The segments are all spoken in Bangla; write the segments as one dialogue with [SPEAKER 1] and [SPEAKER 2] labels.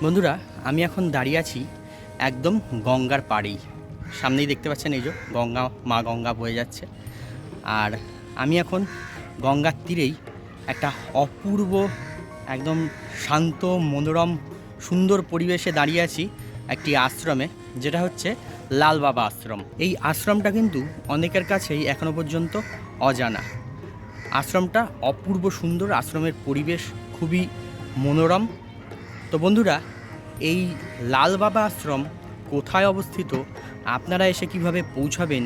[SPEAKER 1] বন্ধুরা, আমি এখন দাঁড়িয়ে আছি একদম গঙ্গার পাড়েই। সামনেই দেখতে পাচ্ছেন, এই যে গঙ্গা, মা গঙ্গা বয়ে যাচ্ছে। আর আমি এখন গঙ্গার তীরেই একটা অপূর্ব, একদম শান্ত, মনোরম, সুন্দর পরিবেশে দাঁড়িয়ে আছি একটি আশ্রমে, যেটা হচ্ছে লাল বাবা আশ্রম। এই আশ্রমটা কিন্তু অনেকের কাছেই এখনো পর্যন্ত অজানা। আশ্রমটা অপূর্ব সুন্দর, আশ্রমের পরিবেশ খুবই মনোরম। তো বন্ধুরা, এই লাল বাবা আশ্রম কোথায় অবস্থিত, আপনারা এসে কিভাবে পৌঁছাবেন,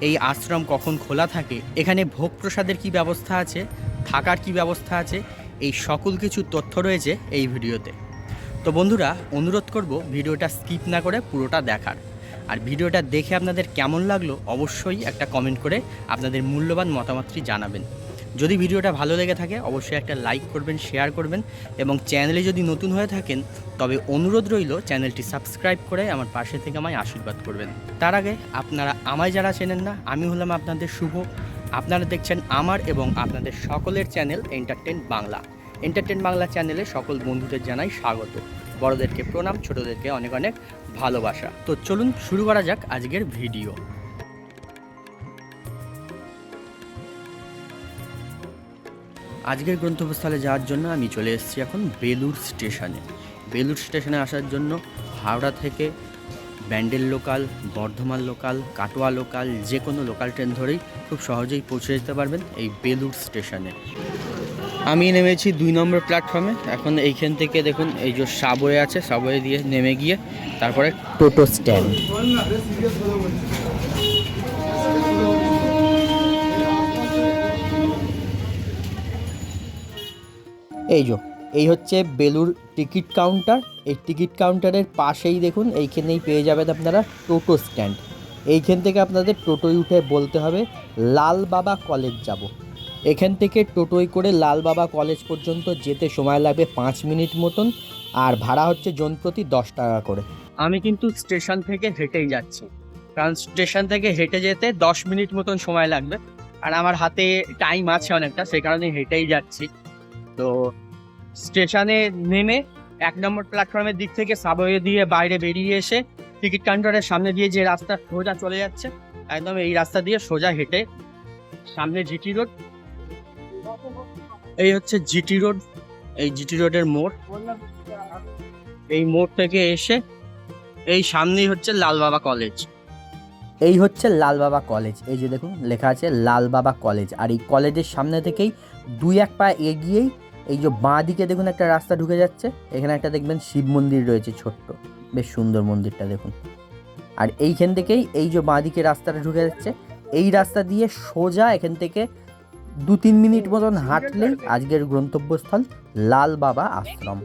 [SPEAKER 1] এই আশ্রম কখন খোলা থাকে, এখানে ভোগ প্রসাদের কী ব্যবস্থা আছে, থাকার কি ব্যবস্থা আছে, এই সকল কিছু তথ্য রয়েছে এই ভিডিওতে। তো বন্ধুরা, অনুরোধ করব ভিডিওটা স্কিপ না করে পুরোটা দেখার। আর ভিডিওটা দেখে আপনাদের কেমন লাগলো অবশ্যই একটা কমেন্ট করে আপনাদের মূল্যবান মতামতটি জানাবেন। যদি ভিডিওটা ভালো লেগে থাকে অবশ্যই একটা লাইক করবেন, শেয়ার করবেন, এবং চ্যানেলে যদি নতুন হয়ে থাকেন তবে অনুরোধ রইল চ্যানেলটি সাবস্ক্রাইব করে আমার পাশে থেকে আমায় আশীর্বাদ করবেন। তার আগে আপনারা আমায় যারা চেনেন না, আমি হলাম আপনাদের শুভ। আপনারা দেখছেন আমার এবং আপনাদের সকলের channel entertain Bangla. Entertain Bangla চ্যানেলে সকল বন্ধুদের জানাই স্বাগত। বড়দেরকে প্রণাম, ছোটদেরকে অনেক অনেক ভালোবাসা। তো চলুন শুরু করা যাক আজকের ভিডিও। আজকের গন্তব্যস্থলে যাওয়ার জন্য আমি চলে এসেছি এখন বেলুড় স্টেশনে। বেলুড় স্টেশনে আসার জন্য হাওড়া থেকে Bandel local, Bardhaman local, Katwa local, যে কোনো লোকাল ট্রেন ধরেই খুব সহজেই পৌঁছে যেতে পারবেন এই বেলুড় স্টেশনে। আমি নেমেছি 2 নম্বর প্ল্যাটফর্মে। এখন এইখান থেকে দেখুন এই যে সাবওয়ে আছে, সাবওয়ে দিয়ে নেমে গিয়ে তারপরে টোটো স্ট্যান্ড। এই হচ্ছে বেলুড় টিকিট কাউন্টার। এই টিকিট কাউন্টারের পাশেই দেখুন, এইখানেই পেয়ে যাবেন আপনারা টোটো স্ট্যান্ড। এইখান থেকে আপনাদের টোটোয় উঠে বলতে হবে লাল বাবা কলেজ যাব। এখান থেকে টোটোয় করে লাল বাবা কলেজ পর্যন্ত যেতে সময় লাগবে 5 মিনিট মতন, আর ভাড়া হচ্ছে জন প্রতি 10 টাকা করে। আমি কিন্তু স্টেশন থেকে হেঁটেই যাচ্ছি, কারণ স্টেশন থেকে হেঁটে যেতে 10 মিনিট মতন সময় লাগবে, আর আমার হাতে টাইম আছে অনেকটা, সেই কারণে হেঁটেই যাচ্ছি। তো স্টেশনে নেমে 1 নম্বর প্ল্যাটফর্মের দিক থেকে সাবওয়ে দিয়ে বাইরে বেরিয়ে এসে টিকিট কাউন্টারের সামনে দিয়ে যে রাস্তা সোজা চলে যাচ্ছে, একদম এই রাস্তা দিয়ে সোজা হেঁটে সামনে জিটি রোড। এই হচ্ছে জিটি রোড, এই জিটি রোডের মোড়। এই মোড় থেকে এসে এই সামনেই হচ্ছে লাল বাবা কলেজ। এই হচ্ছে লাল বাবা কলেজ। এই যে দেখুন লেখা আছে লাল বাবা কলেজ। আর এই কলেজের সামনে থেকেই 2-1 পা এগিয়েই এই যে বাঁ দিকে দেখুন একটা রাস্তা ঢুকে যাচ্ছে, এখানে একটা দেখবেন শিব মন্দির রয়েছে ছোট্ট, বেশ সুন্দর মন্দিরটা দেখুন। আর এইখান থেকেই এই যে বাঁ দিকে রাস্তাটা ঢুকে যাচ্ছে, এই রাস্তা দিয়ে সোজা এখান থেকে 2-3 মিনিট মতন হাঁটলেই আজকের গন্তব্যস্থল লাল বাবা আশ্রম।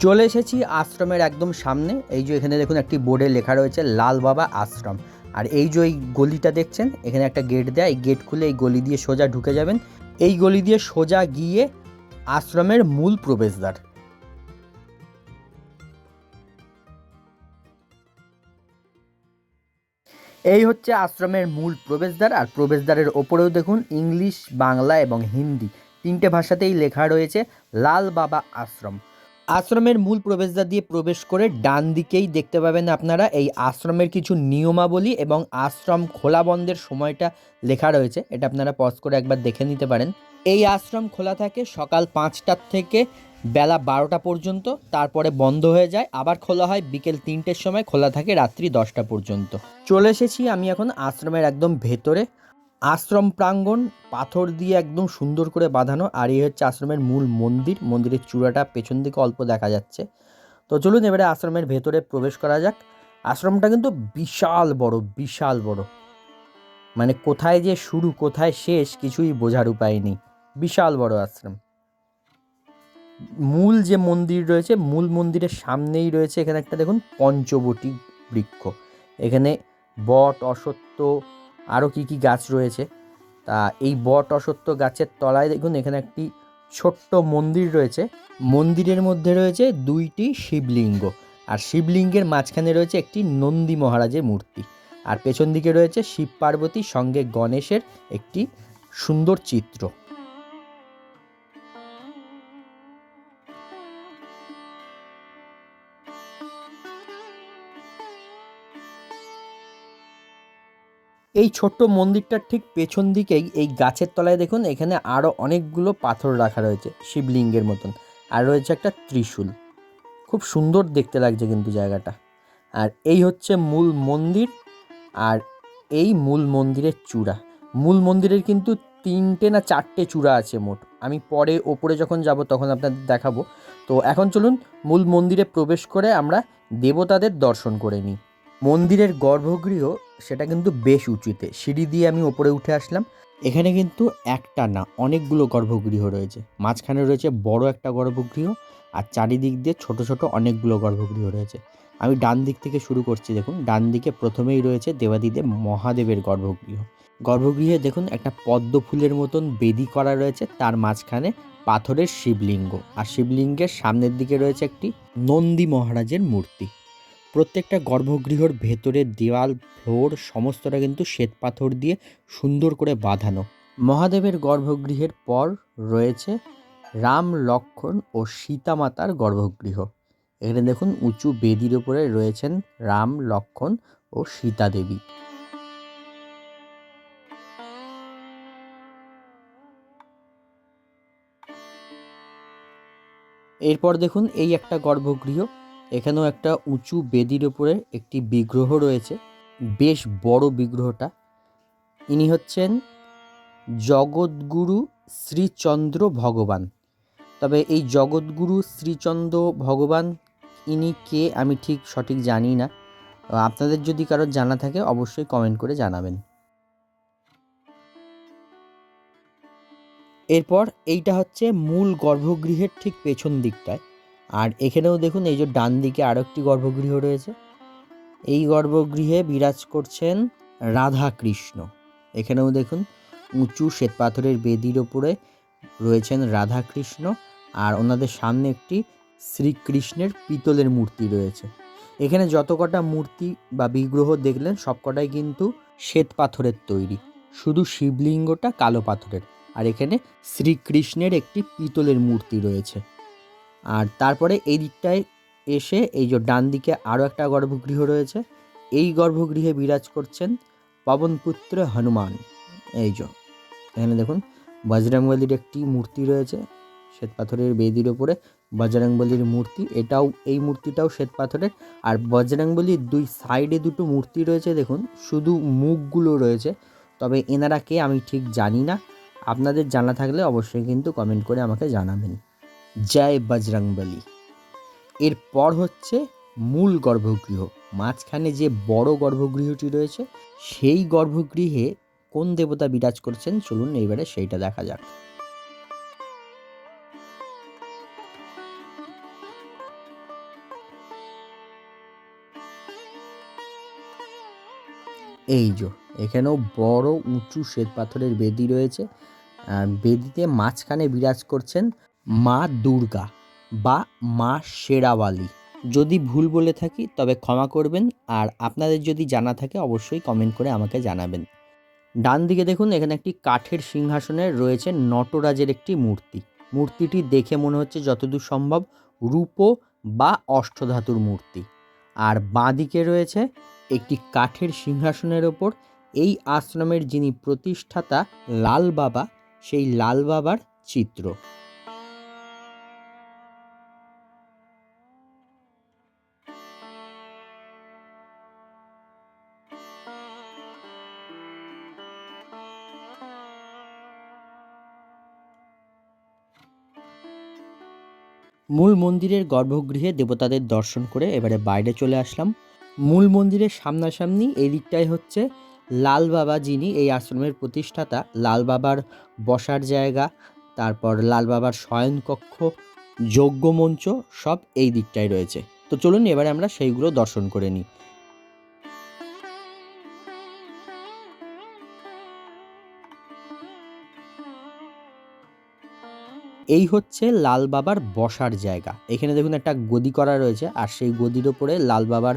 [SPEAKER 1] চলে এসেছি আশ্রমের একদম সামনে। এই যে এখানে দেখুন একটি বোর্ডে লেখা রয়েছে লাল বাবা আশ্রম। আর এই যে এই গলিটা দেখছেন, এখানে একটা গেট দেয়, এই গেট খুলে এই গলি দিয়ে সোজা ঢুকে যাবেন। এই গলি দিয়ে সোজা গিয়ে আশ্রমের মূল প্রবেশদ্বার। এই হচ্ছে আশ্রমের মূল প্রবেশদ্বার। আর প্রবেশদ্বারের ওপরেও দেখুন ইংলিশ, বাংলা এবং হিন্দি 3টে ভাষাতেই লেখা রয়েছে লাল বাবা আশ্রম। আশ্রমের মূল প্রবেশদ্বার দিয়ে প্রবেশ করে ডান দিকেই দেখতে পাবেন আপনারা এই আশ্রমের কিছু নিয়মাবলী এবং আশ্রম খোলা বন্ধের সময়টা লেখা রয়েছে। এটা আপনারা পজ করে একবার দেখে নিতে পারেন। এই আশ্রম খোলা থাকে সকাল 5টার থেকে বেলা 12টা পর্যন্ত, তারপরে বন্ধ হয়ে যায়। আবার খোলা হয় বিকেল 3টের সময়, খোলা থাকে রাত্রি 10টা পর্যন্ত। চলে এসেছি আমি এখন আশ্রমের একদম ভেতরে। আশ্রম প্রাঙ্গণ পাথর দিয়ে একদম সুন্দর করে বাঁধানো। আর এই হচ্ছে আশ্রমের মূল মন্দির। মন্দিরের চূড়াটা পেছন দিকে অল্প দেখা যাচ্ছে। তো চলুন এবারে আশ্রমের ভেতরে প্রবেশ করা যাক। আশ্রমটা কিন্তু বিশাল বড়, বিশাল বড়, মানে কোথায় যে শুরু কোথায় শেষ কিছুই বোঝার উপায় নেই। বিশাল বড় আশ্রম। মূল যে মন্দির রয়েছে, মূল মন্দিরের সামনেই রয়েছে এখানে একটা দেখুন পঞ্চবটী বৃক্ষ। এখানে বট, অশ্বত্থ, আরও কী কী গাছ রয়েছে। তা এই বট অশ্বত্থ গাছের তলায় দেখুন এখানে একটি ছোট্ট মন্দির রয়েছে। মন্দিরের মধ্যে রয়েছে 2টি শিবলিঙ্গ, আর শিবলিঙ্গের মাঝখানে রয়েছে একটি নন্দী মহারাজের মূর্তি। আর পেছন দিকে রয়েছে শিব পার্বতীর সঙ্গে গণেশের একটি সুন্দর চিত্র। এই ছোট্ট মন্দিরটার ঠিক পেছন দিকেই এই গাছের তলায় দেখুন এখানে আরও অনেকগুলো পাথর রাখা রয়েছে শিবলিঙ্গের মতন, আর রয়েছে একটা ত্রিশূল। খুব সুন্দর দেখতে লাগছে কিন্তু জায়গাটা। আর এই হচ্ছে মূল মন্দির, আর এই মূল মন্দিরের চূড়া। মূল মন্দিরের কিন্তু 3টে না 4টে চূড়া আছে মোট। আমি পরে ওপরে যখন যাব তখন আপনাদের দেখাবো। তো এখন চলুন মূল মন্দিরে প্রবেশ করে আমরা দেবতাদের দর্শন করে নিই। মন্দিরের গর্ভগৃহ সেটা কিন্তু বেশ উঁচুতে, সিঁড়ি দিয়ে আমি ওপরে উঠে আসলাম। এখানে কিন্তু একটা না অনেকগুলো গর্ভগৃহ রয়েছে। মাঝখানে রয়েছে বড় একটা গর্ভগৃহ, আর চারিদিক দিয়ে ছোট ছোট অনেকগুলো গর্ভগৃহ রয়েছে। আমি ডান দিক থেকে শুরু করছি। দেখুন ডান দিকে প্রথমেই রয়েছে দেবাদিদেব মহাদেবের গর্ভগৃহ। গর্ভগৃহে দেখুন একটা পদ্ম ফুলের মতন বেদি করা রয়েছে, তার মাঝখানে পাথরের শিবলিঙ্গ, আর শিবলিঙ্গের সামনের দিকে রয়েছে একটি নন্দী মহারাজের মূর্তি। প্রত্যেকটা গর্ভগৃহর ভেতরের দেওয়াল, ফ্লোর সমস্তটা কিন্তু শ্বেত পাথর দিয়ে সুন্দর করে বাঁধানো। মহাদেবের গর্ভগৃহের পর রয়েছে রাম, লক্ষ্মণ ও সীতা মাতার গর্ভগৃহ। এখানে দেখুন উঁচু বেদির উপরে রয়েছেন রাম, লক্ষ্মণ ও সীতা দেবী। এরপর দেখুন এই একটা গর্ভগৃহ, এখানেও একটা উঁচু বেদির উপরে একটি বিগ্রহ রয়েছে। বেশ বড় বিগ্রহটা। ইনি হচ্ছেন জগৎগুরু শ্রীচন্দ্র ভগবান। তবে এই জগৎগুরু শ্রীচন্দ্র ভগবান ইনি কে আমি ঠিক সঠিক জানি না। আপনাদের যদি কারোর জানা থাকে অবশ্যই কমেন্ট করে জানাবেন। এরপর এইটা হচ্ছে মূল গর্ভগৃহের ঠিক পেছন দিকটায়। আর এখানেও দেখুন এই যে ডান দিকে আরও একটি গর্ভগৃহ রয়েছে। এই গর্ভগৃহে বিরাজ করছেন রাধা কৃষ্ণ। এখানেও দেখুন উঁচু শ্বেতপাথরের বেদির ওপরে রয়েছেন রাধা কৃষ্ণ, আর ওনাদের সামনে একটি শ্রীকৃষ্ণের পিতলের মূর্তি রয়েছে। এখানে যত কটা মূর্তি বা বিগ্রহ দেখলেন সবকটাই কিন্তু শ্বেত পাথরের তৈরি, শুধু শিবলিঙ্গটা কালো পাথরের। আর এখানে শ্রীকৃষ্ণের একটি পিতলের মূর্তি রয়েছে। আর তারপরে এই দিকটায় এসে এই যে ডান দিকে আরও একটা গর্ভগৃহ রয়েছে। এই গর্ভগৃহে বিরাজ করছেন পবনপুত্র হনুমান। এই যে এখানে দেখুন বজরংবলীর একটি মূর্তি রয়েছে শ্বেতপাথরের বেদির ওপরে। বজরংবলীর মূর্তি এটাও, এই মূর্তিটাও শ্বেতপাথরের। আর বজরংবলীর দুই সাইডে দুটো মূর্তি রয়েছে দেখুন, শুধু মুখগুলো রয়েছে। তবে এনারা কে আমি ঠিক জানি না। আপনাদের জানা থাকলে অবশ্যই কিন্তু কমেন্ট করে আমাকে জানাবেন। জয় বজরংবলী। এরপর হচ্ছে মূল গর্ভগৃহ। মাঝখানে যে বড় গর্ভগৃহটি রয়েছে সেই গর্ভগৃহে কোন দেবতা বিরাজ করছেন চলুন এইবারে সেইটা দেখা যাক। এই যে এখানেও বড় উঁচু শ্বেত পাথরের বেদি রয়েছে। আর বেদিতে মাঝখানে বিরাজ করছেন মা দুর্গা বা মা শেরাওয়ালি। যদি ভুল বলে থাকি তবে ক্ষমা করবেন, আর আপনাদের যদি জানা থাকে অবশ্যই কমেন্ট করে আমাকে জানাবেন। ডান দিকে দেখুন এখানে একটি কাঠের সিংহাসনে রয়েছে নটরাজের একটি মূর্তি। মূর্তিটি দেখে মনে হচ্ছে যতদূর সম্ভব রূপো বা অষ্টধাতুর মূর্তি। আর বাঁ দিকে রয়েছে একটি কাঠের সিংহাসনের ওপর এই আশ্রমের যিনি প্রতিষ্ঠাতা লাল বাবা, সেই লাল বাবার চিত্র। মূল মন্দিরের গর্ভগৃহে দেবতাদের দর্শন করে এবারে বাইরে চলে আসলাম। মূল মন্দিরের সামনাসামনি এই দিকটাই হচ্ছে লাল বাবা, যিনি এই আশ্রমের প্রতিষ্ঠাতা। লাল বাবার বসার জায়গা, তারপর লাল বাবার শয়নকক্ষ, যজ্ঞ মঞ্চ সব এই দিকটায় রয়েছে। তো চলুন এবারে আমরা সেইগুলো দর্শন করে নিই। এই হচ্ছে লাল বাবার বসার জায়গা। এখানে দেখুন একটা গদি করা রয়েছে, আর সেই গদির ওপরে লাল বাবার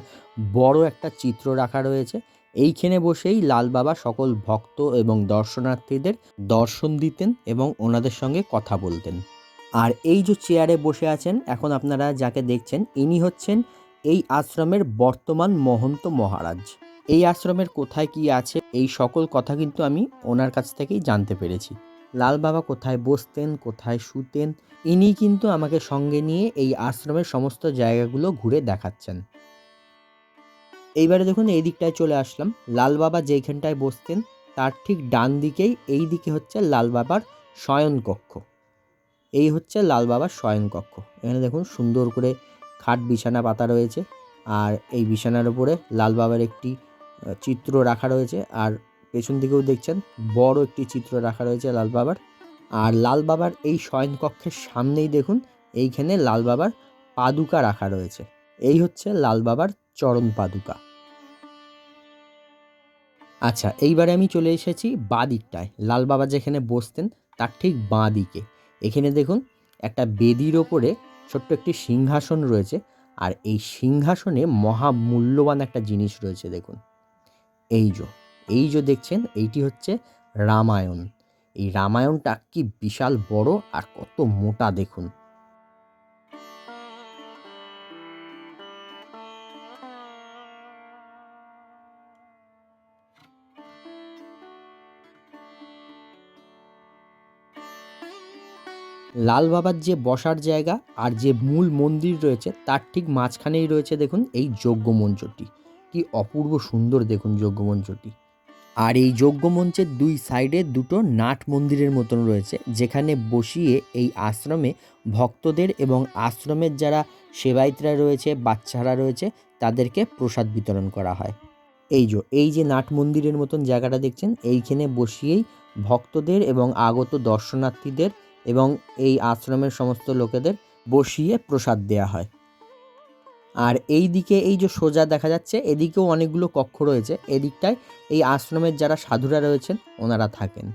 [SPEAKER 1] বড় একটা চিত্র রাখা রয়েছে। এইখানে বসেই লাল বাবা সকল ভক্ত এবং দর্শনার্থীদের দর্শন দিতেন এবং ওনাদের সঙ্গে কথা বলতেন। আর এই যে চেয়ারে বসে আছেন এখন আপনারা যাকে দেখছেন, ইনি হচ্ছেন এই আশ্রমের বর্তমান মহন্ত মহারাজ। এই আশ্রমের কোথায় কি আছে এই সকল কথা কিন্তু আমি ওনার কাছ থেকেই জানতে পেরেছি। লাল বাবা কোথায় বসতেন, কোথায় শুতেন, ইনি কিন্তু আমাকে সঙ্গে নিয়ে এই আশ্রমের সমস্ত জায়গাগুলো ঘুরে দেখাচ্ছেন। এইবারে দেখুন এই দিকটায় চলে আসলাম। লাল বাবা যেইখানটায় বসতেন তার ঠিক ডান দিকেই এই দিকে হচ্ছে লাল বাবার শয়নকক্ষ। এই হচ্ছে লাল বাবার শয়নকক্ষ। এখানে দেখুন সুন্দর করে খাট বিছানা পাতা রয়েছে, আর এই বিছানার উপরে লাল বাবার একটি চিত্র রাখা রয়েছে, আর পেছন দিকেও দেখছেন বড় একটি চিত্র রাখা রয়েছে লাল বাবার। আর লাল বাবার এই শয়নকক্ষের সামনেই দেখুন এইখানে লাল বাবার পাদুকা রাখা রয়েছে। এই হচ্ছে লাল বাবার চরণ পাদুকা। আচ্ছা, এইবারে আমি চলে এসেছি বাঁ দিকটায়। লাল বাবা যেখানে বসতেন তার ঠিক বাঁ দিকে এখানে দেখুন একটা বেদির ওপরে ছোট্ট একটি সিংহাসন রয়েছে, আর এই সিংহাসনে মহামূল্যবান একটা জিনিস রয়েছে। দেখুন এই যে দেখছেন এইটি হচ্ছে রামায়ণ। এই রামায়ণটা কি বিশাল বড় আর কত মোটা দেখুন। লাল বাবার যে বসার জায়গা আর যে মূল মন্দির রয়েছে তার ঠিক মাঝখানেই রয়েছে দেখুন এই যজ্ঞমঞ্চটি। কি অপূর্ব সুন্দর দেখুন যজ্ঞমঞ্চটি। আর এই যজ্ঞমঞ্চের দুই সাইডে দুটো নাট মন্দিরের মতন রয়েছে, যেখানে বসিয়ে এই আশ্রমে ভক্তদের এবং আশ্রমের যারা সেবায়িতরা রয়েছে, বাচ্চারা রয়েছে, তাদেরকে প্রসাদ বিতরণ করা হয়। এই যে নাট মন্দিরের মতন জায়গাটা দেখছেন, এইখানে বসিয়েই ভক্তদের এবং আগত দর্শনার্থীদের এবং এই আশ্রমের সমস্ত লোকেদের বসিয়ে প্রসাদ দেয়া হয়। আর এই দিকে এই যে সোজা দেখা যাচ্ছে এদিকেও অনেকগুলো কক্ষ রয়েছে। এদিকটায় এই আশ্রমের যারা সাধুরা রয়েছেন ওনারা থাকেন।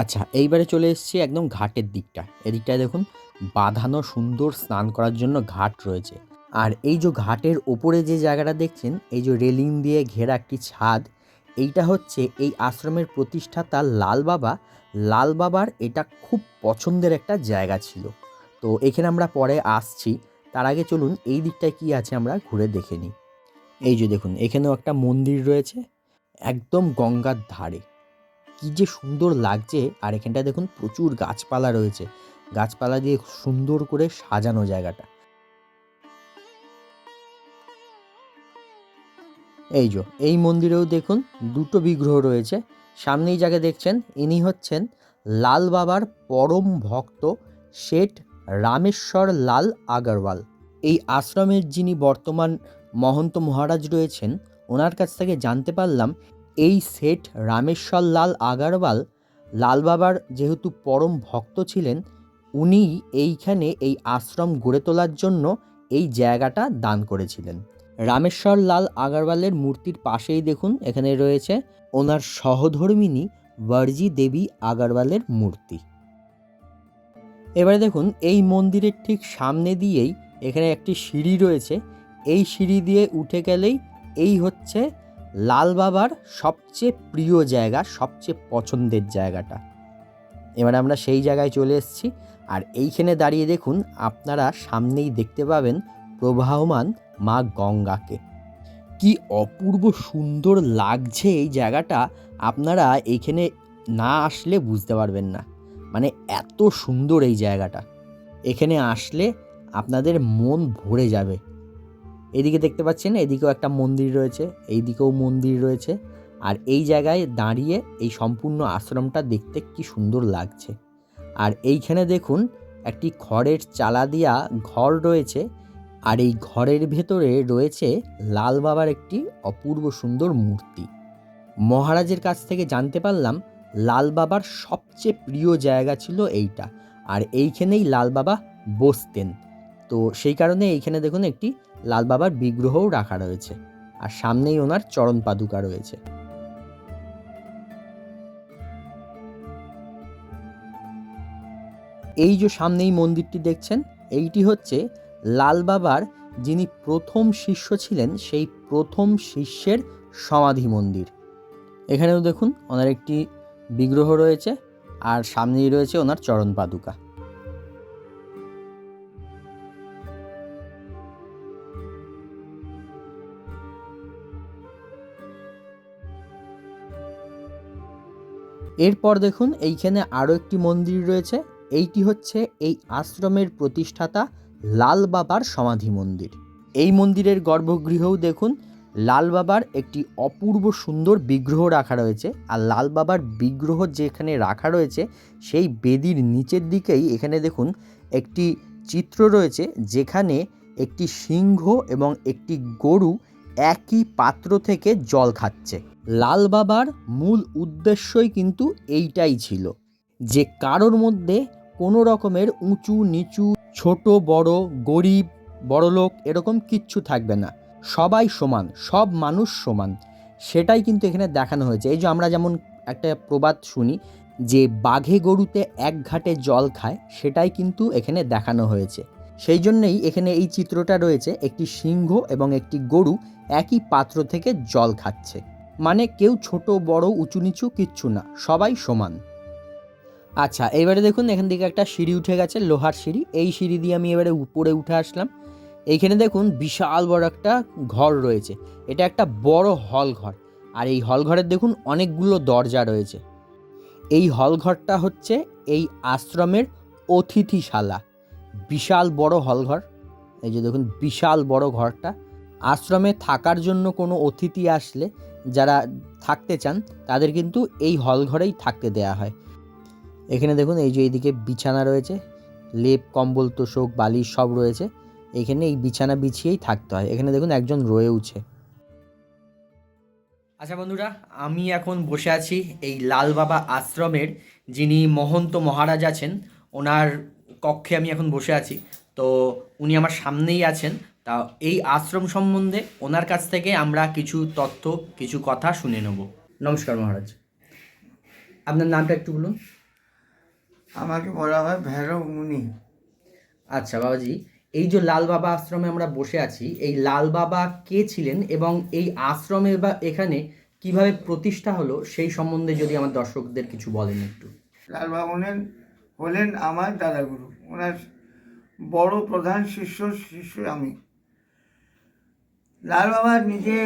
[SPEAKER 1] আচ্ছা, এইবারে চলে এসেছি একদম ঘাটের দিকটা। এদিকটায় দেখুন বাঁধানো সুন্দর স্নান করার জন্য ঘাট রয়েছে। আর এই যে ঘাটের ওপরে যে জায়গাটা দেখছেন, এই যে রেলিং দিয়ে ঘেরা একটি ছাদ, এইটা হচ্ছে এই আশ্রমের প্রতিষ্ঠাতা লাল বাবার এটা খুব পছন্দের একটা জায়গা ছিল। তো এখানে আমরা পরে আসছি, তার আগে চলুন এই দিকটায় কি আছে আমরা ঘুরে দেখে নিই। এই যে দেখুন এখানেও একটা মন্দির রয়েছে একদম গঙ্গার ধারে। কি যে সুন্দর লাগছে। আর এখানটায় দেখুন প্রচুর গাছপালা রয়েছে, গাছপালা দিয়ে সুন্দর করে সাজানো জায়গাটা। এই মন্দিরেও দেখুন দুটো বিগ্রহ রয়েছে। সামনেই যাকে দেখছেন ইনি হচ্ছেন লাল বাবার পরম ভক্ত শেঠ রামেশ্বর লাল আগরওয়াল। এই আশ্রমের যিনি বর্তমান মহন্ত মহারাজ রয়েছেন, ওনার কাছ থেকে জানতে পারলাম এই শেঠ রামেশ্বর লাল আগরওয়াল লাল বাবার যেহেতু পরম ভক্ত ছিলেন, উনি এইখানে এই আশ্রম গড়ে তোলার জন্য এই জায়গাটা দান করেছিলেন। রামেশ্বর লাল আগরওয়ালের মূর্তির পাশেই দেখুন এখানে রয়েছে ওনার সহধর্মিণী বর্জি দেবী আগরওয়ালের মূর্তি। এবারে দেখুন এই মন্দিরের ঠিক সামনে দিয়েই এখানে একটি সিঁড়ি রয়েছে। এই সিঁড়ি দিয়ে উঠে গেলেই এই হচ্ছে লাল বাবার সবচেয়ে প্রিয় জায়গা, সবচেয়ে পছন্দের জায়গাটা। এবারে আমরা সেই জায়গায় চলে এসেছি। আর এইখানে দাঁড়িয়ে দেখুন আপনারা সামনেই দেখতে পাবেন প্রবাহমান মা গঙ্গাকে। কি অপূর্ব সুন্দর লাগছে এই জায়গাটা, আপনারা এইখানে না আসলে বুঝতে পারবেন না। মানে এত সুন্দর এই জায়গাটা, এখানে আসলে আপনাদের মন ভরে যাবে। এদিকে দেখতে পাচ্ছেন এদিকেও একটা মন্দির রয়েছে, এই দিকেও মন্দির রয়েছে। আর এই জায়গায় দাঁড়িয়ে এই সম্পূর্ণ আশ্রমটা দেখতে কি সুন্দর লাগছে। আর এইখানে দেখুন একটি খড়ের চালা দিয়া ঘর রয়েছে, আর এই ঘরের ভেতরে রয়েছে লাল বাবার একটি অপূর্ব সুন্দর মূর্তি। মহারাজের কাছ থেকে জানতে পারলাম লাল বাবার সবচেয়ে প্রিয় জায়গা ছিল এইটা, আর এইখানেই লাল বাবা বসতেন। তো সেই কারণে এইখানে দেখুন একটি লাল বাবার বিগ্রহও রাখা রয়েছে, আর সামনেই ওনার চরণ পাদুকা রয়েছে। এই যে সামনেই মন্দিরটি দেখছেন, এইটি হচ্ছে লাল বাবার যিনি প্রথম শিষ্য ছিলেন সেই প্রথম শিষ্যের সমাধি মন্দির। এখানেও দেখুন ওনার একটি বিগ্রহ রয়েছে, আর সামনেই রয়েছে ওনার চরণ পাদুকা। এরপর দেখুন এইখানে আরও একটি মন্দির রয়েছে। এইটি হচ্ছে এই আশ্রমের প্রতিষ্ঠাতা লাল বাবার সমাধি মন্দির। এই মন্দিরের গর্ভগৃহেও দেখুন লাল বাবার একটি অপূর্ব সুন্দর বিগ্রহ রাখা রয়েছে। আর লাল বাবার বিগ্রহ যেখানে রাখা রয়েছে সেই বেদির নিচের দিকেই এখানে দেখুন একটি চিত্র রয়েছে, যেখানে একটি সিংহ এবং একটি গরু একই পাত্র থেকে জল খাচ্ছে। লাল বাবার মূল উদ্দেশ্যই কিন্তু এইটাই ছিল যে কারোর মধ্যে কোনো রকমের উঁচু নিচু, ছোট বড়, গরিব বড়লোক এরকম কিচ্ছু থাকবে না, সবাই সমান, সব মানুষ সমান। সেটাই কিন্তু এখানে দেখানো হয়েছে। এই যে আমরা যেমন একটা প্রবাদ শুনি যে বাঘে গরুতে এক ঘাটে জল খায়, সেটাই কিন্তু এখানে দেখানো হয়েছে। সেই জন্যেই এখানে এই চিত্রটা রয়েছে, একটি সিংহ এবং একটি গরু একই পাত্র থেকে জল খাচ্ছে। মানে কেউ ছোট বড় উঁচু নিচু কিচ্ছু না, সবাই সমান। আচ্ছা, এবারে দেখুন এখান থেকে একটা সিঁড়ি উঠে গেছে, লোহার সিঁড়ি। এই সিঁড়ি দিয়ে আমি এবারে উপরে উঠে আসলাম। এইখানে দেখুন বিশাল বড় একটা ঘর রয়েছে। এটা একটা বড় হল ঘর। আর এই হল ঘরের দেখুন অনেকগুলো দরজা রয়েছে। এই হল ঘরটা হচ্ছে এই আশ্রমের অতিথিশালা। বিশাল বড় হল ঘর। এই যে দেখুন বিশাল বড় ঘরটা। আশ্রমে থাকার জন্য কোনো অতিথি আসলে যারা থাকতে চান তাদের কিন্তু এই হল ঘরেই থাকতে দেয়া হয়। এখানে দেখুন এই যে এইদিকে বিছানা রয়েছে, লেপ কম্বল তোষক বালিশ সব রয়েছে। এখানে এই বিছানা বিছিয়েই থাকতে হয়। এখানে দেখুন একজন রয়েওছে। আচ্ছা বন্ধুরা, আমি এখন বসে আছি এই লাল বাবা আশ্রমের যিনি মহন্ত মহারাজ আছেন ওনার কক্ষে আমি এখন বসে আছি। তো উনি আমার সামনেই আছেন। তা এই আশ্রম সম্বন্ধে ওনার কাছ থেকে আমরা কিছু তথ্য, কিছু কথা শুনে নেব। নমস্কার মহারাজ, আপনার নামটা একটু বলুন।
[SPEAKER 2] আমাকে বলা হয় ভৈরব মুনি।
[SPEAKER 1] আচ্ছা বাবাজি, এই যে লাল বাবা আশ্রমে আমরা বসে আছি, এই লাল বাবা কে ছিলেন এবং এই আশ্রমে বা এখানে কিভাবে প্রতিষ্ঠা হলো সেই সম্বন্ধে যদি আমার দর্শকদের কিছু বলেন একটু।
[SPEAKER 2] লাল বাবা হলেন আমার দাদাগুরু। ওনার বড় প্রধান শিষ্য আমি। লাল বাবা নিজে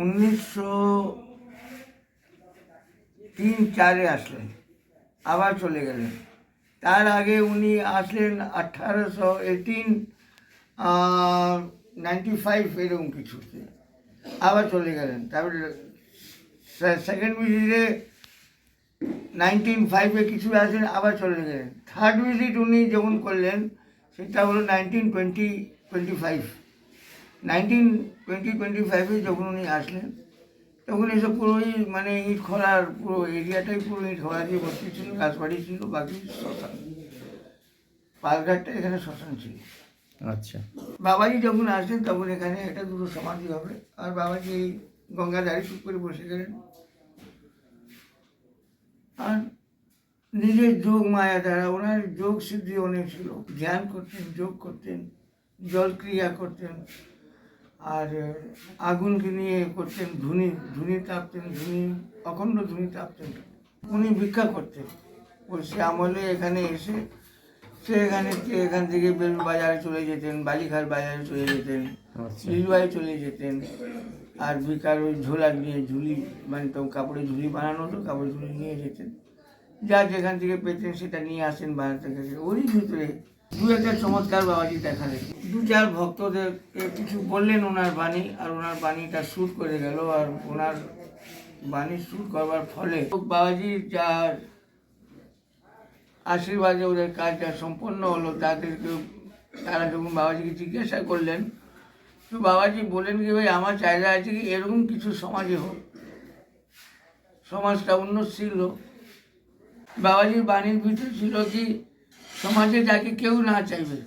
[SPEAKER 2] 1903-4 আসলেন, আবার চলে গেলেন। তার আগে উনি আসলেন 1895 এরকম কিছুতে, আবার চলে গেলেন। তারপরে সেকেন্ড ভিজিটে 1905 কিছু আসলেন, আবার চলে গেলেন। থার্ড ভিজিট উনি যখন করলেন সেটা হলো 1925। 1925 যখন উনি আসলেন তখন এসব পুরোই মানে ইট খোলার পুরো এরিয়াটাই পুরো ইট খোলা দিয়ে ভর্তি ছিল, গাছবাড়ি ছিল, বাকি শ্মশান, পালঘাটটা এখানে শ্মশান ছিল।
[SPEAKER 1] আচ্ছা,
[SPEAKER 2] বাবাজি যখন আসলেন তখন এখানে একটা দুটো সমাধি হবে, আর বাবাজি এই গঙ্গা দাঁড়ি চুপ করে বসে গেলেন। আর নিজের যোগ মায়া দ্বারা ওনার যোগ সিদ্ধি অনেক ছিল, ধ্যান করতেন, যোগ করতেন, জল ক্রিয়া করতেন, আর আগুনকে নিয়ে করতেন, ধুনি তাপতেন, অখণ্ড ধুনি তাপতেন। উনি ভিক্ষা করতেন। ওই সে আমলে এখানে এসে এখান থেকে বেলুর বাজারে চলে যেতেন, বালিঘাট বাজারে চলে যেতেন, লিলুয়ায় চলে যেতেন। আর ভিকার ওই ঝোলা নিয়ে ঝুলি, মানে তো কাপড়ের ঝুলি বানানো হতো, কাপড়ের ঝুলি নিয়ে যেতেন। যা যেখান থেকে পেতেন সেটা নিয়ে আসেন বানাতে গেছে। ওরই ভিতরে দু একটা চমৎকার বাবাজি দেখালেন। দু চার ভক্তদের কিছু বললেন ওনার বাণী, আর ওনার বাণীটা শ্যুট করে গেল। আর ওনার বাণী শ্যুট করবার ফলে বাবাজির যা আশীর্বাদে ওদের কাজটা সম্পন্ন হলো। তারা যখন বাবাজিকে জিজ্ঞাসা করলেন, তো বাবাজি বলেন কি, ভাই আমার চাহিদা আছে কি এরকম কিছু সমাজে হোক, সমাজটা উন্নতশীল হোক। বাবাজির বাণীর ভিতরে ছিল কি, সমাজে যাকে কেউ না চাইবে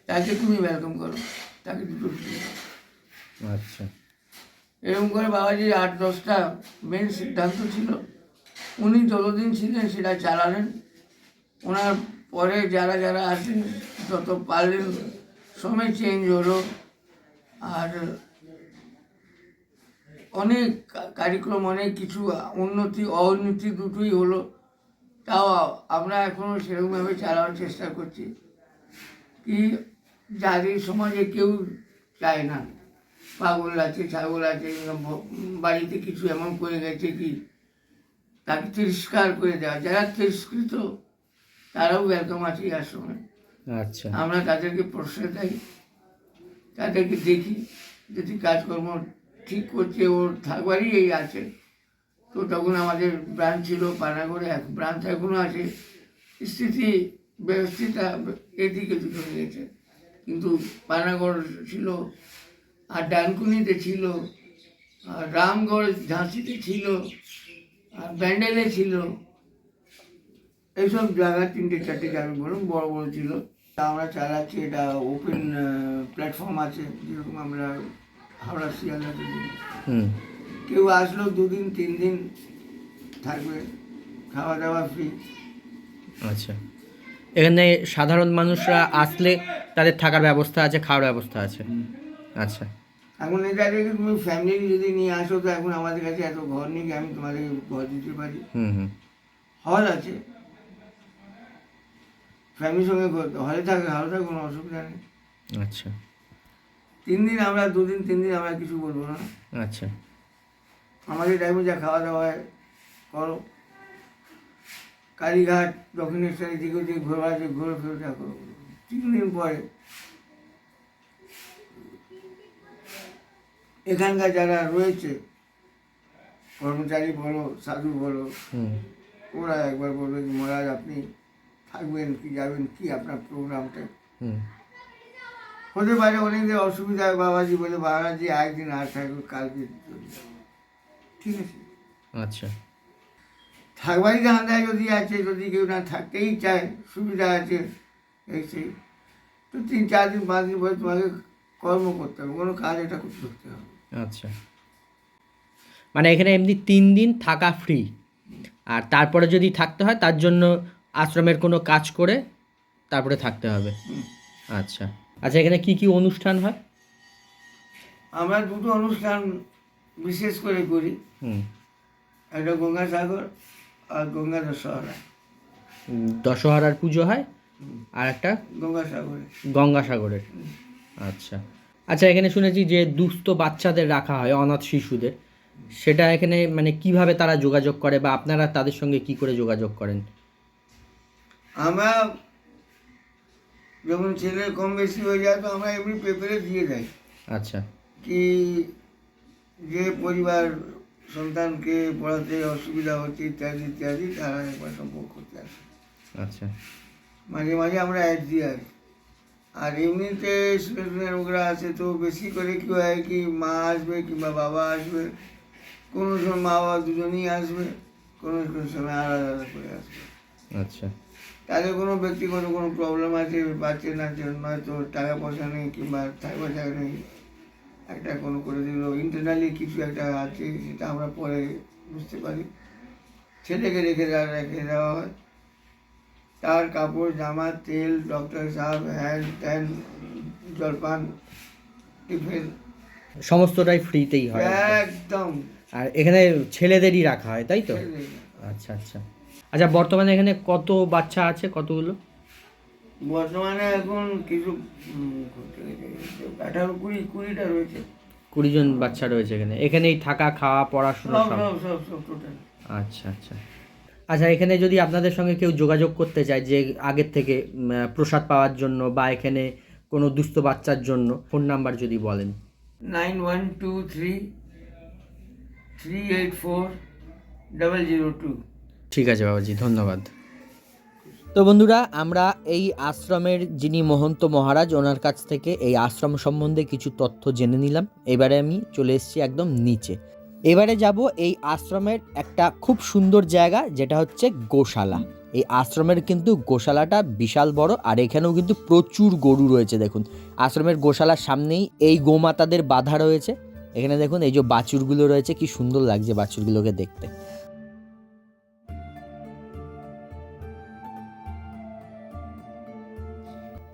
[SPEAKER 2] তাকে তুমি ওয়েলকাম করো, তাকে দুটো।
[SPEAKER 1] আচ্ছা,
[SPEAKER 2] এরকম করে বাবাজির 8-10টা মেন সিদ্ধান্ত ছিল। উনি যতদিন ছিলেন সেটা চালালেন। ওনার পরে যারা যারা আসেন যত পারলেন সময় চেঞ্জ হলো, আর অনেক কার্যক্রম, অনেক কিছু উন্নতি অউন্নতি দুটোই হলো। তাও আমরা এখনও সেরকমভাবে চালানোর চেষ্টা করছি কি, যাদের সমাজে কেউ চায় না, পাগল আছে, ছাগল আছে, বাড়িতে কিছু এমন করে গেছে কি তাকে তিরস্কার করে দেওয়া। যারা তিরস্কৃত তারাও ওয়েলকাম আছে এই আশ্রমে।
[SPEAKER 1] আচ্ছা
[SPEAKER 2] আমরা তাদেরকে প্রশ্রয় দেই, তাদেরকে দেখি যদি কাজকর্ম ঠিক করছে, ওর থাকবারই এই আছে। তো তখন আমাদের ব্রাঞ্চ ছিল পানাগড়ে, ব্রাঞ্চ এখনও আছে। স্থিতি ব্যবস্থিতা এদিকে চলে গেছে, কিন্তু পানাগড় ছিল, আর ডানকুনিতে ছিল, আর রামগড় ঝাঁসিতে ছিল, আর ব্যান্ডেলে ছিল। এইসব জায়গা 3-4টে জায়গা বলুন বড় বড় ছিল। তা আমরা চালাচ্ছি, এটা ওপেন প্ল্যাটফর্ম আছে, যেরকম আমরা হাওড়া শিয়ালদাতে দিই। কেউ আসলো 2 দিন 3 দিন থাকবে, খাওয়া দাওয়া ফ্রি।
[SPEAKER 1] আচ্ছা, এখানে সাধারণ মানুষরা আসলে তাদের থাকার ব্যবস্থা আছে, খাওয়ার ব্যবস্থা আছে। আচ্ছা,
[SPEAKER 2] এখন এটাকে তুমি ফ্যামিলি যদি নিয়ে আসো, তো এখন আমাদের কাছে এত ঘর নেই যে আমি তোমাদের ঘর দিতে পারি। হল আছে, ফ্যামিলির সঙ্গে হলে থাকে, হলে থাকে, কোনো অসুবিধা নেই।
[SPEAKER 1] আচ্ছা
[SPEAKER 2] 3 দিন আমরা, 2 দিন 3 দিন আমরা কিছু বলবো না।
[SPEAKER 1] আচ্ছা,
[SPEAKER 2] আমাদের টাইমে যা খাওয়া দাওয়া হয় করো, কালীঘাট দক্ষিণেশ্বর এদিকে ওদিকে ঘোরা আছে, ঘুরে ফিরে দেখো। 3 দিন পরে এখানকার যারা রয়েছে, কর্মচারী বলো, সাধু বলো, ওরা একবার বলবে যে মহারাজ আপনি থাকবেন কি যাবেন কি আপনার প্রোগ্রামটা। হতে পারে অনেকদের অসুবিধা হয়, বাবাজি বলে বাবাজি একদিন আর থাকবে, কালকে চলে যাবে। ঠিক আছে,
[SPEAKER 1] আচ্ছা,
[SPEAKER 2] থাকবারই ধান্দায় যদি আছে, যদি কেউ না থাকতেই চায়, সুবিধা আছে এই সেই, তো 3-4 দিন 5 দিন পরে তোমাকে কর্ম করতে হবে, কোনো কাজ এটা করতে করতে হবে।
[SPEAKER 1] আচ্ছা, মানে এখানে এমনি 3 দিন থাকা ফ্রি, আর তারপরে যদি থাকতে হয় তার জন্য আশ্রমের কোনো কাজ করে তারপরে থাকতে হবে। আচ্ছা আচ্ছা, এখানে কি কি অনুষ্ঠান হয়?
[SPEAKER 2] আমরা 2টো অনুষ্ঠান বিশেষ করে করি, একটা গঙ্গাসাগর আর গঙ্গা দশহরা।
[SPEAKER 1] দশহরার পুজো হয়, আর একটা
[SPEAKER 2] গঙ্গাসাগরে।
[SPEAKER 1] গঙ্গাসাগরের। আচ্ছা আচ্ছা, এখানে শুনেছি যে দুস্থ বাচ্চাদের রাখা হয়, অনাথ শিশুদের, সেটা এখানে মানে কিভাবে তারা যোগাযোগ করে, বা আপনারা তাদের সঙ্গে কি করে যোগাযোগ করেন?
[SPEAKER 2] আমরা যখন ছেলে কম বেশি হয়ে যায়, তো আমরা এমনি পেপারে দিয়ে যাই।
[SPEAKER 1] আচ্ছা
[SPEAKER 2] কি যে পরিবার সন্তানকে পড়াতে অসুবিধা হচ্ছে ইত্যাদি ইত্যাদি, তারা একবার সম্পর্ক করতে আসে।
[SPEAKER 1] আচ্ছা
[SPEAKER 2] মাঝে মাঝে আমরা অ্যাড দিয়ে আসি। আর এমনিতে স্টুডেন্ট ওরা আছে, তো বেশি করে কী হয় কি, মা আসবে কিংবা বাবা আসবে, কোনো সময় মা বাবা দুজনেই আসবে, কোনো কোনো সময় আলাদা আলাদা করে আসবে।
[SPEAKER 1] আচ্ছা
[SPEAKER 2] তাদের কোনো ব্যক্তিগত কোনো প্রবলেম আছে, পাচ্ছে না, নয়তো টাকা পয়সা নেই কিংবা থাকবার জায়গা নেই, একটা কোনো করে দিল, ইন্টারনালি কিছু একটা আছে, সেটা আমরা পরে বুঝতে পারি, ছেলেকে রেখে দেওয়া হয়। তার কাপড় জামা, তেল, ডক্টর সাহেব, হ্যান ত্যান, জলপান, টিফিন
[SPEAKER 1] সমস্তটাই ফ্রিতেই হয়
[SPEAKER 2] একদম।
[SPEAKER 1] আর এখানে ছেলেদেরই রাখা হয়, তাই তো?
[SPEAKER 2] ছেলেদের।
[SPEAKER 1] আচ্ছা আচ্ছা আচ্ছা, বর্তমানে এখানে কত বাচ্চা আছে, কতগুলো?
[SPEAKER 2] বর্তমানে এখন কিছু 18-20টা রয়েছে।
[SPEAKER 1] 20 জন বাচ্চা রয়েছে এখানে। এখানেই থাকা, খাওয়া, পড়াশোনা
[SPEAKER 2] সব
[SPEAKER 1] সব?
[SPEAKER 2] সব সব টোটাল।
[SPEAKER 1] আচ্ছা আচ্ছা আচ্ছা, এখানে যদি আপনাদের সঙ্গে কেউ যোগাযোগ করতে চায় যে আগের থেকে প্রসাদ পাওয়ার জন্য, বা এখানে কোনো দুস্থ বাচ্চার জন্য, ফোন নাম্বার যদি বলেন।
[SPEAKER 2] 9123-384-002।
[SPEAKER 1] ঠিক আছে বাবাজি, ধন্যবাদ। তো বন্ধুরা, আমরা এই আশ্রমের যিনি মহন্ত মহারাজ, ওনার কাছ থেকে এই আশ্রম সম্বন্ধে কিছু তথ্য জেনে নিলাম। এবারে আমি চলে এসেছি একদম নিচে। এবারে যাব এই আশ্রমের একটা খুব সুন্দর জায়গা, যেটা হচ্ছে গোশালা। এই আশ্রমের কিন্তু গোশালাটা বিশাল বড়, আর এখানেও কিন্তু প্রচুর গরু রয়েছে। দেখুন, আশ্রমের গোশালার সামনেই এই গোমাতাদের বাধা রয়েছে। এখানে দেখুন এই যে বাছুরগুলো রয়েছে, কি সুন্দর লাগছে বাছুরগুলোকে দেখতে।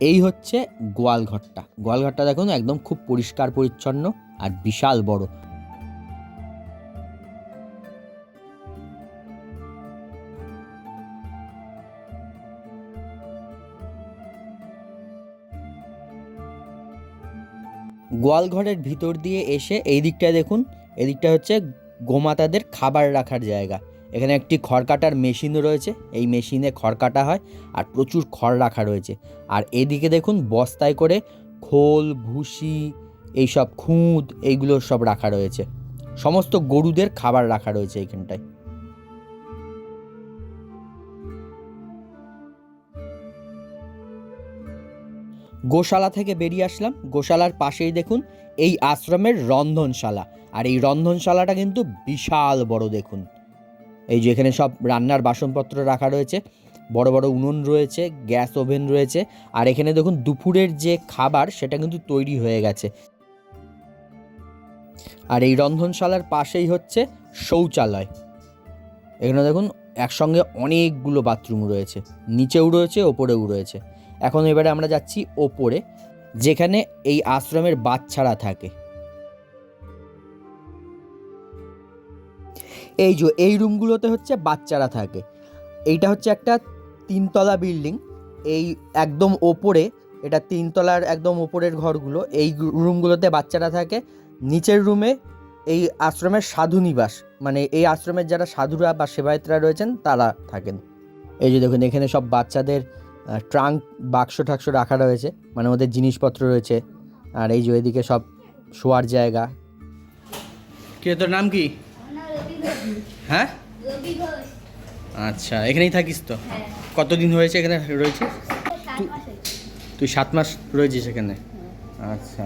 [SPEAKER 1] এই হচ্ছে গোয়ালঘরটা। গোয়ালঘরটা দেখুন একদম খুব পরিষ্কার পরিচ্ছন্ন আর বিশাল বড়। গোয়ালঘরের ভিতর দিয়ে এসে এই দিকটায় দেখুন, এদিকটা হচ্ছে গোমাতাদের খাবার রাখার জায়গা। এখানে একটি খড় কাটার মেশিনও রয়েছে, এই মেশিনে খড় কাটা হয় আর প্রচুর খড় রাখা রয়েছে। আর এদিকে দেখুন বস্তায় করে খোল, ভুসি, এইসব খুঁত এইগুলো সব রাখা রয়েছে। সমস্ত গরুদের খাবার রাখা রয়েছে এইখানটায়। গোশালা থেকে বেরিয়ে আসলাম। গোশালার পাশেই দেখুন এই আশ্রমের রন্ধনশালা, আর এই রন্ধনশালাটা কিন্তু বিশাল বড়। দেখুন এই যে এখানে সব রান্নার বাসনপত্র রাখা রয়েছে, বড় বড় উনুন রয়েছে, গ্যাস ওভেন রয়েছে। আর এখানে দেখুন দুপুরের যে খাবার সেটা কিন্তু তৈরি হয়ে গেছে। আর এই রন্ধনশালার পাশেই হচ্ছে শৌচালয়। এখানে দেখুন একসঙ্গে অনেকগুলো বাথরুম রয়েছে, নিচেও রয়েছে ওপরেও রয়েছে। এখন এবারে আমরা যাচ্ছি ওপরে, যেখানে এই আশ্রমের বাচ্চারা থাকে। এই যে এই রুমগুলোতে হচ্ছে বাচ্চারা থাকে। এইটা হচ্ছে একটা 3তলা বিল্ডিং। এই একদম ওপরে, এটা 3তলার একদম ওপরের ঘরগুলো, এই রুমগুলোতে বাচ্চারা থাকে। নিচের রুমে এই আশ্রমের সাধু নিবাস, মানে এই আশ্রমের যারা সাধুরা বা সেবায়েতরা রয়েছেন তারা থাকেন। এই যে দেখুন এখানে সব বাচ্চাদের ট্রাঙ্ক, বাক্স টাক্স রাখা রয়েছে, মানে ওদের জিনিসপত্র রয়েছে। আর এই যে এদিকে সব শোয়ার জায়গা। কে তোর নাম কি? হ্যাঁ, আচ্ছা, এখানেই থাকিস তো? কতদিন হয়েছে এখানে রয়েছিস? তুই 7 মাস রয়েছিস এখানে? আচ্ছা,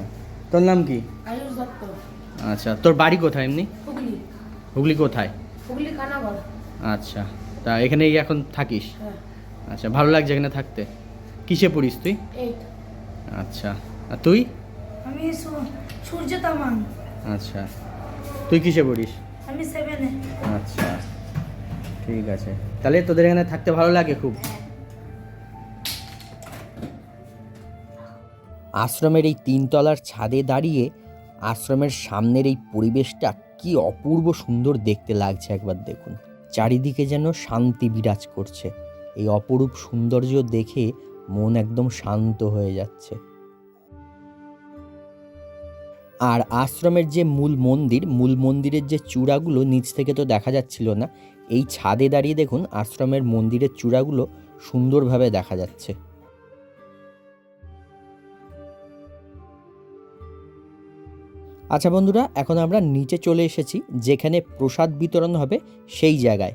[SPEAKER 1] তোর নাম কি? আচ্ছা, তোর বাড়ি কোথায় এমনি? হুগলি কোথায়? আচ্ছা, তা এখানেই এখন থাকিস? আচ্ছা, ভালো লাগছে এখানে থাকতে? কিসে পড়িস তুই? আচ্ছা, আর তুই?
[SPEAKER 3] আমি সূর্য তামান।
[SPEAKER 1] আচ্ছা, তুই কিসে পড়িস?
[SPEAKER 3] আমি 7-এ।
[SPEAKER 1] আচ্ছা, ঠিক আছে। তাহলে তোদের এখানে থাকতে ভালো লাগে খুব? আশ্রমের এই 3তলার ছাদে দাঁড়িয়ে আশ্রমের সামনের এই পরিবেশটা কি অপূর্ব সুন্দর দেখতে লাগছে। একবার দেখুন, চারিদিকে যেন শান্তি বিরাজ করছে। এই অপরূপ সৌন্দর্য দেখে মন একদম শান্ত হয়ে যাচ্ছে। আর আশ্রমের যে মূল মন্দিরের যে চূড়াগুলো নিচ থেকে তো দেখা যাচ্ছিল না, এই ছাদে দাঁড়িয়ে দেখুন আশ্রমের মন্দিরের চূড়াগুলো সুন্দরভাবে দেখা যাচ্ছে। আচ্ছা বন্ধুরা, এখন আমরা নিচে চলে এসেছি, যেখানে প্রসাদ বিতরণ হবে সেই জায়গায়।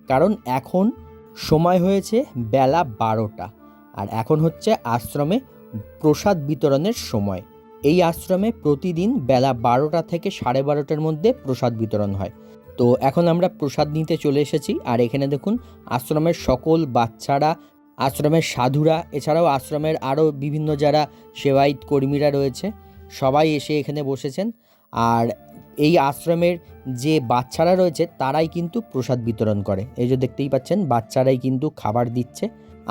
[SPEAKER 1] কারণ এখন সময় হয়েছে বেলা 12টা, আর এখন হচ্ছে আশ্রমে প্রসাদ বিতরণের সময়। এই আশ্রমে প্রতিদিন বেলা 12টা থেকে 12:30টার মধ্যে প্রসাদ বিতরণ হয়। তো এখন আমরা প্রসাদ নিতে চলে এসেছি। আর এখানে দেখুন আশ্রমের সকল বাচ্চারা, আশ্রমের সাধুরা, এছাড়াও আশ্রমের আরও বিভিন্ন যারা সেবায়িত কর্মীরা রয়েছে, সবাই এসে এখানে বসেছেন। আর এই আশ্রমের যে বাচ্চারা রয়েছে তারাই কিন্তু প্রসাদ বিতরণ করে। এই যে দেখতেই পাচ্ছেন বাচ্চারাই কিন্তু খাবার দিচ্ছে।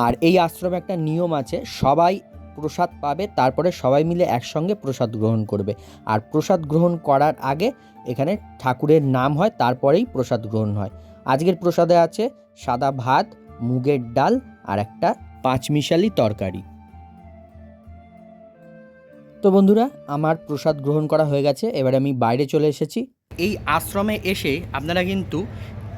[SPEAKER 1] আর এই আশ্রমে একটা নিয়ম আছে, সবাই প্রসাদ পাবে, তারপরে সবাই মিলে একসঙ্গে প্রসাদ গ্রহণ করবে। আর প্রসাদ গ্রহণ করার আগে এখানে ঠাকুরের নাম হয়, তারপরেই প্রসাদ গ্রহণ হয়। আজকের প্রসাদে আছে সাদা ভাত, মুগের ডাল আর একটা 5 মিশালি তরকারি। তো বন্ধুরা, আমার প্রসাদ গ্রহণ করা হয়ে গেছে, এবার আমি বাইরে চলে এসেছি। এই আশ্রমে এসে আপনারা কিন্তু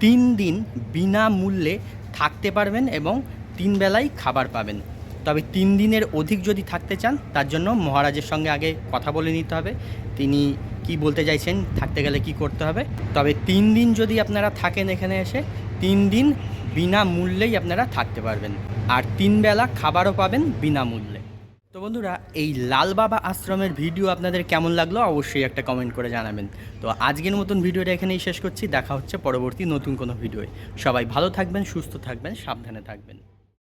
[SPEAKER 1] 3 দিন বিনামূল্যে থাকতে পারবেন এবং 3 বেলাই খাবার পাবেন। তবে 3 দিনের অধিক যদি থাকতে চান, তার জন্য মহারাজের সঙ্গে আগে কথা বলে নিতে হবে, তিনি কি বলতে চাইছেন, থাকতে গেলে কি করতে হবে। তবে 3 দিন যদি আপনারা থাকেন এখানে এসে, 3 দিন বিনামূল্যেই আপনারা থাকতে পারবেন, আর 3 বেলা খাবারও পাবেন বিনামূল্যে। তো বন্ধুরা, এই লাল বাবা আশ্রমের ভিডিও আপনাদের কেমন লাগলো অবশ্যই একটা কমেন্ট করে জানাবেন। তো আজকের মতন ভিডিওটা এখানেই শেষ করছি, দেখা হচ্ছে পরবর্তী নতুন কোনো ভিডিওয়। সবাই ভালো থাকবেন, সুস্থ থাকবেন, সাবধানে থাকবেন।